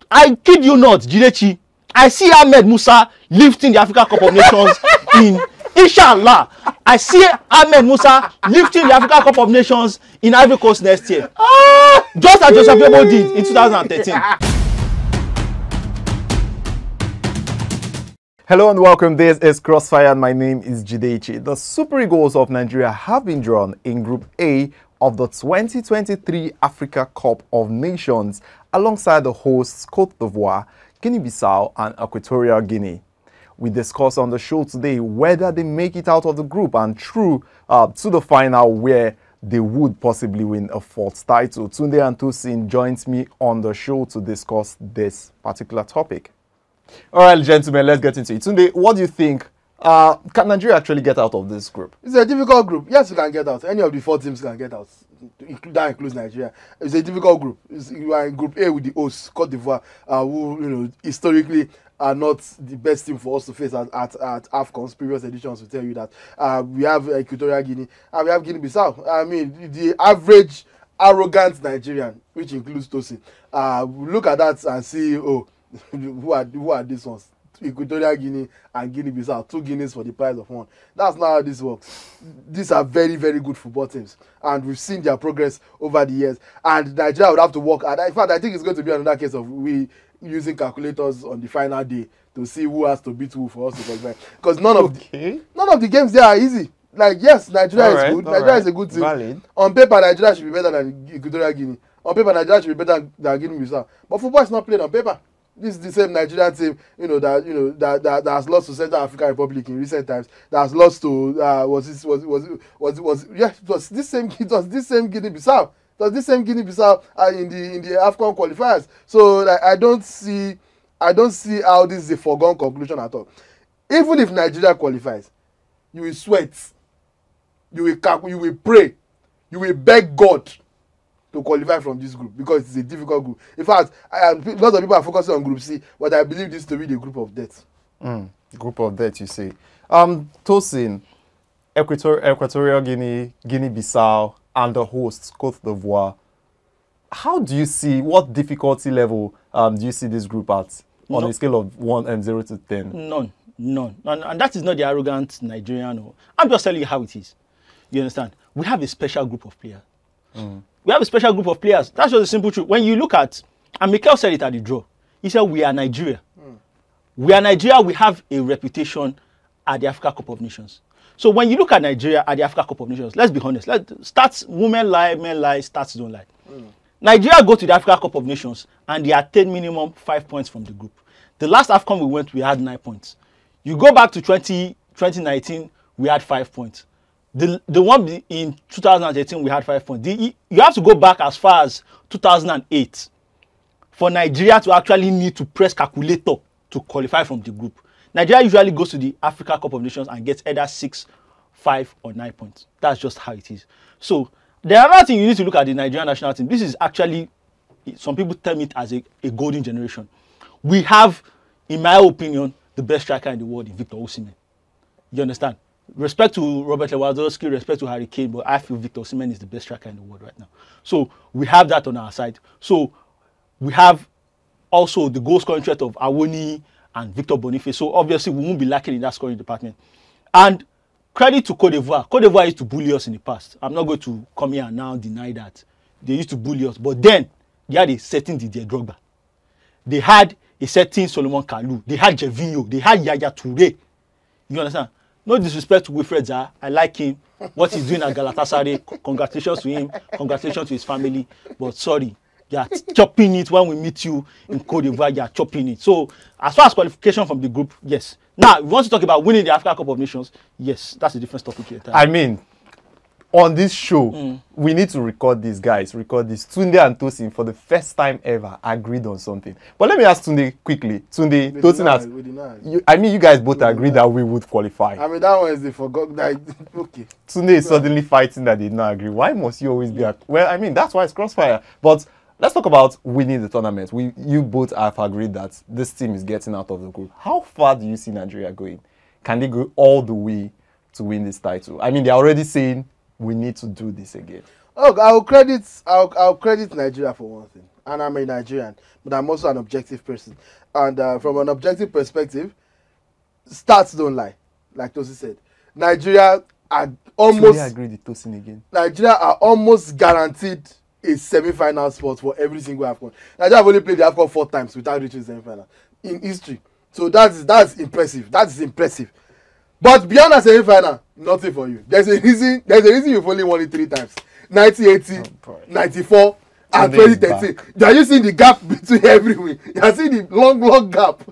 I kid you not, Jidechi. I see Ahmed Musa lifting the Africa Cup of Nations in Inshallah. I see Ahmed Musa lifting the Africa Cup of Nations in Ivory Coast next year. Just as Joseph Yobo did in 2013. Hello and welcome. This is Crossfire and my name is Jidechi. The Super Eagles of Nigeria have been drawn in Group A of the 2023 Africa Cup of Nations alongside the hosts Cote d'Ivoire, Guinea-Bissau and Equatorial Guinea. We discuss on the show today whether they make it out of the group and through to the final where they would possibly win a fourth title. Tunde and Tosin joins me on the show to discuss this particular topic. All right, gentlemen, let's get into it. Tunde, what do you think? Can Nigeria actually get out of this group? It's a difficult group. Yes, you can get out. Any of the four teams can get out. That includes Nigeria. It's a difficult group. You are in Group A with the hosts, Cote d'Ivoire, who historically are not the best team for us to face at AFCON's previous editions. To tell you that we have Equatorial Guinea and we have Guinea-Bissau. I mean, the average arrogant Nigerian, which includes Tosin, look at that and see, oh, who are these ones? Equatorial Guinea and Guinea-Bissau, 2 Guineas for the price of 1. That's not how this works. These are very, very good football teams, and we've seen their progress over the years. And Nigeria would have to work. And in fact, I think it's going to be another case of we using calculators on the final day to see who has to beat who for us to qualify. Because none of the games there are easy. Like, yes, Nigeria is good. Nigeria is a good team. Valid. On paper, Nigeria should be better than Equatorial Guinea. On paper, Nigeria should be better than Guinea-Bissau. But football is not played on paper. This is the same Nigerian team, that has lost to Central African Republic in recent times. That has lost to it was this same Guinea-Bissau. It was this same Guinea-Bissau in the AFCON qualifiers. So I don't see how this is a foregone conclusion at all. Even if Nigeria qualifies, you will sweat, you will pray, you will beg God to qualify from this group because it's a difficult group. In fact, lots of people are focusing on Group C, but I believe this to be the group of death. Group of death, you say. Tosin, Equatorial Guinea, Guinea-Bissau, and the hosts, Cote d'Ivoire. How do you see, what difficulty level do you see this group at on a scale of 0 to 10? None. And that is not the arrogant Nigerian. I'm just telling you how it is. You understand? We have a special group of players. We have a special group of players. That's just the simple truth. When you look at, and Mikel said it at the draw, he said, we are Nigeria. We are Nigeria, we have a reputation at the Africa Cup of Nations. So when you look at Nigeria at the Africa Cup of Nations, let's be honest. Stats, women lie, men lie, stats don't lie. Nigeria go to the Africa Cup of Nations and they attain minimum 5 points from the group. The last AFCON we went, we had 9 points. You go back to 2019, we had 5 points. The one in 2018, we had 5 points. You have to go back as far as 2008 for Nigeria to actually need to press calculator to qualify from the group. Nigeria usually goes to the Africa Cup of Nations and gets either 6, 5, or 9 points. That's just how it is. So the other thing you need to look at the Nigerian national team. This is actually, some people term it as a golden generation. We have, in my opinion, the best striker in the world in Victor Osimhen. You understand? Respect to Robert Lewandowski, respect to Harry Kane, but I feel Victor Osimhen is the best striker in the world right now. So we have that on our side. So we have also the goal scoring threat of Awoni and Victor Boniface. So obviously we won't be lacking in that scoring department. And credit to Cote d'Ivoire. Cote d'Ivoire used to bully us in the past. I'm not going to come here and now deny that. They used to bully us. But then they had a certain Didier Drogba. They had a certain Solomon Kalou. They had Gervinho. They had Yaya Toure. You understand? No disrespect to Wilfred Zaha. I like him. What he's doing at Galatasaray. Congratulations to him. Congratulations to his family. But sorry, you are chopping it when we meet you in Cote d'Ivoire. You are chopping it. So as far as qualification from the group, yes. Now, we want to talk about winning the Africa Cup of Nations. Yes, that's a different topic here. I mean, on this show, we need to record these guys, Tunde and Tosin for the first time ever agreed on something. But let me ask Tunde quickly. Tunde, Tosin, I mean, you guys both agreed that we would qualify. I mean, that one is the forgotten. Okay. Tunde is suddenly fighting that they did not agree. Why must you always be at? Well, I mean, that's why it's crossfire. But let's talk about winning the tournament. You both have agreed that this team is getting out of the group. How far do you see Nigeria going? Can they go all the way to win this title? I mean, they're already saying we need to do this again. Oh, I'll credit Nigeria for one thing. and I'm a Nigerian, but I'm also an objective person. And from an objective perspective, stats don't lie, like Tosin said. Nigeria are almost. I agree with Tosin again. Nigeria are almost guaranteed a semi-final spot for every single AFCON. Nigeria have only played the AFCON 4 times without reaching semi-final in history. So that's impressive. That's impressive. But beyond a semi-final, nothing for you. There's a reason you've only won it 3 times. 1980, 94, and 2013. Are you seeing the gap between every win? You are seeing the long gap.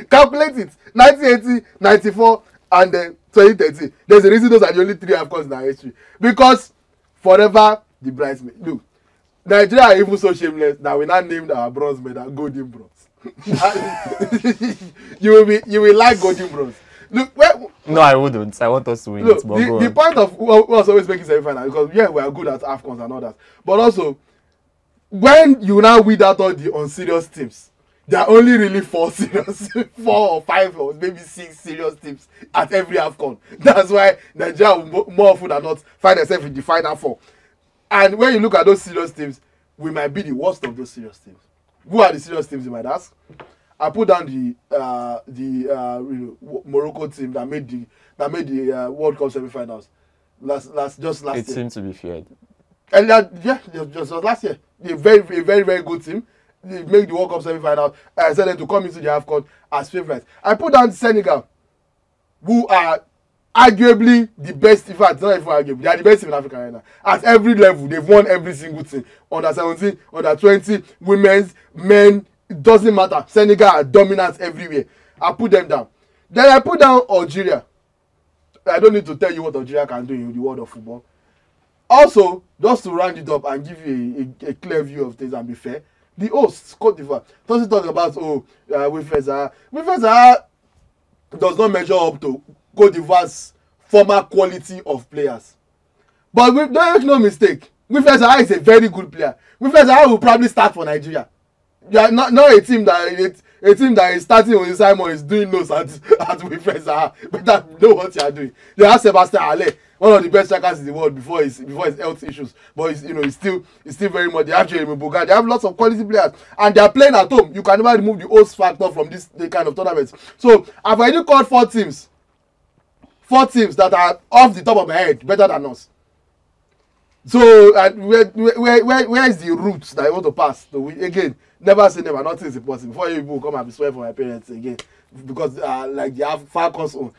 Calculate it. 1980, 94, and then 2013. There's a reason those are the only 3 AFCONs in our history. Because forever the bridesmaid. Look, Nigeria are even so shameless that we now named our bronze medal Golden Bronze. you will like Golden Bronze. Look, no, I wouldn't. I want us to win. Look, it, but the point of us always making semi-final because yeah, we are good at AFCONs and all that. But also, when you now weed out all the unserious teams, there are only really 4 serious, 4 or 5 or maybe 6 serious teams at every AFCON. That's why Nigeria will more often than not find themselves in the final 4. And when you look at those serious teams, we might be the worst of those serious teams. Who are the serious teams, you might ask? I put down the Morocco team that made the World Cup semi-finals last year. It seems to be feared. And just last year, a very good team. They made the World Cup semi-final. I said them to come into the AFCON as favourites. I put down Senegal, who are arguably the best. In fact, not even arguably, they are the best team in Africa right now. At every level, they've won every single thing. Under 17, under 20, women's, men. It doesn't matter. Senegal are dominant everywhere. I put them down. Then I put down Algeria. I don't need to tell you what Algeria can do in the world of football. Also, just to round it up and give you a clear view of things and be fair, the hosts, Cote d'Ivoire, doesn't talk about Wifeza does not measure up to Cote d'Ivoire's former quality of players. But don't make no mistake, Wifeza is a very good player. Wifeza will probably start for Nigeria. You are not a team that is starting with Simon is doing nose at Wifeza. Better know what you are doing. They have Sebastian Haller, one of the best strikers in the world before his health issues. But he's still very much. They have Jeremy Boga. They have lots of quality players, and they are playing at home. You can never remove the host factor from this kind of tournaments. So I've already called 4 teams that are off the top of my head better than us. So where is the route that I want to pass? So again, never say never. Nothing is impossible. Before you people come and be swearing for my parents again, because like the Falcons own.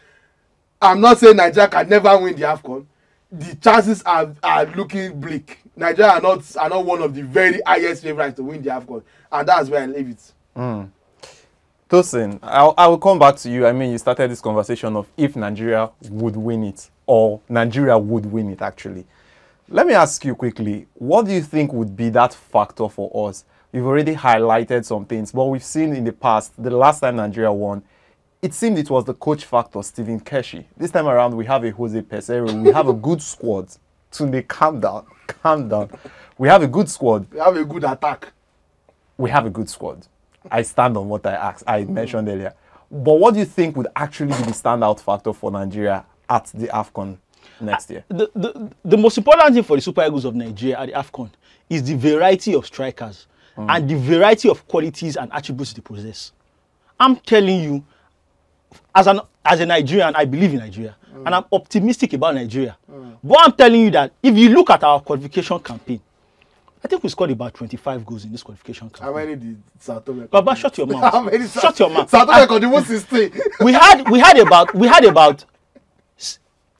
I'm not saying Nigeria can never win the AFCON. The chances are looking bleak. Nigeria are not one of the very highest favorites to win the AFCON, and that's where I leave it. Tosin, I will come back to you. I mean, you started this conversation of if Nigeria would win it, or Nigeria would win it, actually. Let me ask you quickly, what do you think would be that factor for us? You've already highlighted some things, but we've seen in the past, the last time Nigeria won, it seemed it was the coach factor, Stephen Keshi. This time around, we have a Jose Pesero. We have a good squad. Tunde, calm down. We have a good squad. We have a good attack. We have a good squad. I stand on what I mentioned earlier. But what do you think would actually be the standout factor for Nigeria at the AFCON next year? The most important thing for the Super Eagles of Nigeria at the AFCON is the variety of strikers and the variety of qualities and attributes they possess. I'm telling you, as a Nigerian, I believe in Nigeria, and I'm optimistic about Nigeria. But I'm telling you that if you look at our qualification campaign, I think we scored about 25 goals in this qualification campaign. How many did Sao Tome? Baba, shut your mouth. How many? Shut your mouth. Sao Tome contributed 16. We had about.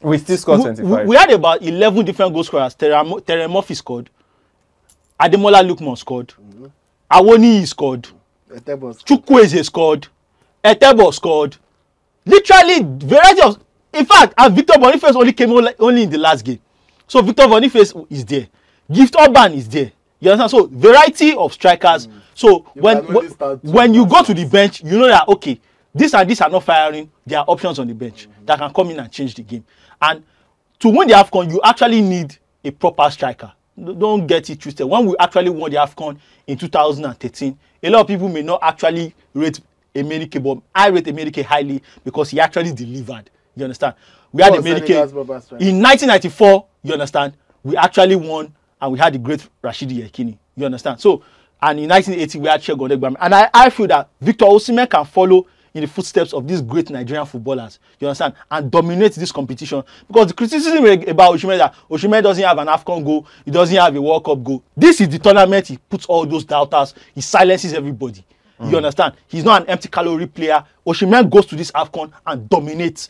We still scored 25. We had about 11 different goal scorers. Terry Murphy scored. Ademola Lookman scored. Awoni scored. Chukwueze scored. Etebo scored. Literally, variety of. In fact, Victor Boniface only came only in the last game. So Victor Boniface is there. Gift Urban is there. You understand? So variety of strikers. So when you go to the bench, you know that okay, this and this are not firing. There are options on the bench that can come in and change the game. And to win the AFCON, you actually need a proper striker. Don't get it twisted. When we actually won the AFCON in 2013, a lot of people may not actually rate Emenike, but I rate Emenike highly because he actually delivered. You understand? We had Emenike in 1994. You understand? We actually won, and we had the great Rashidi Yekini. You understand? So, and in 1980, we had Segun Odegbami. And I feel that Victor Osimhen can follow in the footsteps of these great Nigerian footballers, you understand, and dominate this competition. Because the criticism about Osimhen is that Osimhen doesn't have an AFCON goal, he doesn't have a World Cup goal. This is the tournament he puts all those doubters, he silences everybody. You understand? He's not an empty calorie player. Osimhen goes to this AFCON and dominates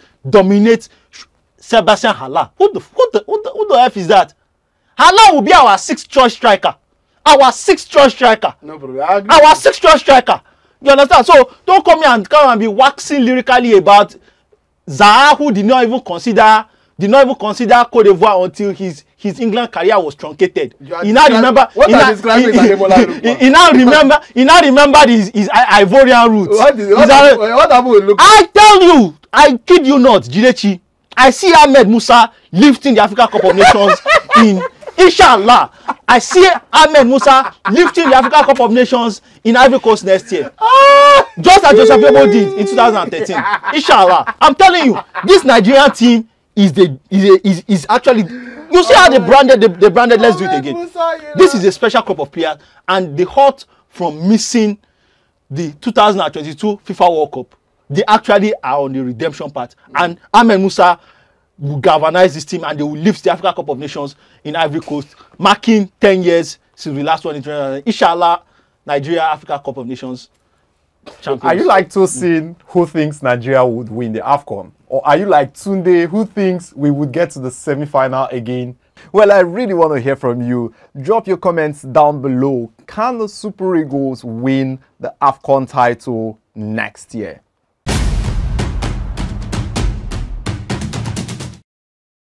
Sebastian Haller. Who the F is that? Haller will be our sixth choice striker. Our sixth choice striker. No problem. I agree. Our sixth choice striker. You understand? So don't come here and be waxing lyrically about Zaha, who did not even consider Cote d'Ivoire until his England career was truncated. He now remembered his Ivorian roots. What happened with Luke? I tell you, I kid you not, Jidechi. I see Ahmed Musa lifting the Africa Cup of Nations in Inshallah. I see Ahmed Musa lifting the Africa Cup of Nations in Ivory Coast next year. Just as Joseph Yobo did in 2013. Inshallah. I'm telling you, this Nigerian team is actually, you see how they branded let's do it again. This is a special crop of players, and they hurt from missing the 2022 FIFA World Cup. They actually are on the redemption path, and Ahmed Musa will galvanize this team, and they will lift the Africa Cup of Nations in Ivory Coast, marking 10 years since we last won in Inshallah, Nigeria Africa Cup of Nations champions. Are you like Tosin, who thinks Nigeria would win the AFCON? Or are you like Tunde, who thinks we would get to the semi-final again? Well, I really want to hear from you. Drop your comments down below. Can the Super Eagles win the AFCON title next year?